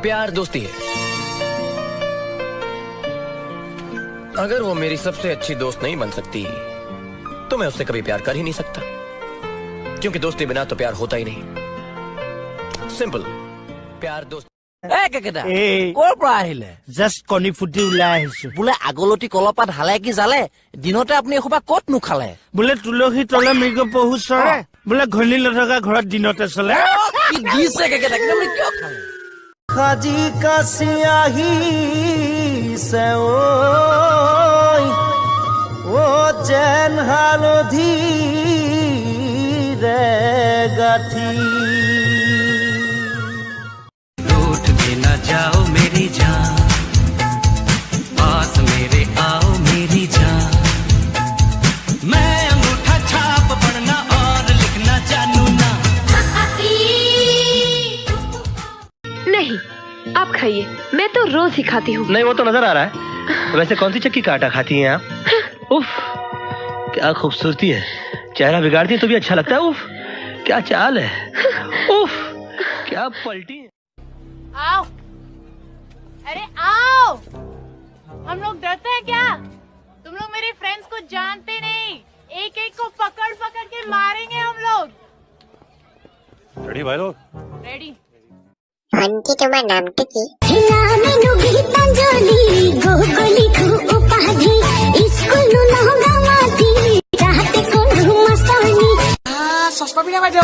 प्यार दोस्ती है। अगर वो मेरी सबसे अच्छी दोस्त नहीं बन सकती तो मैं उससे कभी प्यार कर ही नहीं सकता, क्योंकि दोस्ती बिना तो प्यार होता ही नहीं। सिंपल। प्यार दोस्त। জাষ্ট কণী ফুটি ওলাই আহিছো। বোলে আগলতি কলপাত হালে কি জালে, দিনতে আপুনি এসোপা ক'ত নোখালে? বোলে তুলসী তলে মৃগ পহু চৰে, বোলে ঘনী নথকা ঘৰত দিনতে চলে। কি দিছে কেকেটা, কিন্তু আপুনি কিয় খালে? সাজি কাছি আহিছে ও যেন হালধি ৰে গাঠি। न जाओ मेरी जान, पास मेरे आओ मेरी जान, मैं अंगूठा छाप पढ़ना और लिखना जानू ना। नहीं, आप खाइए, मैं तो रोज ही खाती हूँ। नहीं, वो तो नजर आ रहा है। वैसे कौन सी चक्की का आटा खाती हैं आप? उफ, क्या खूबसूरती है। चेहरा बिगाड़ती है तो भी अच्छा लगता है। उफ, क्या चाल है। उफ, क्या पलटी है। आओ, अरे आओ। हम लोग डरते हैं क्या? तुम लोग मेरे फ्रेंड्स को जानते नहीं, एक एक को पकड़ पकड़ के मारेंगे हम लोग। रेडी भाई लोग? रेडी। আন্টি তোমার নামটা কি? সস্তা বিনা বাইদেউ।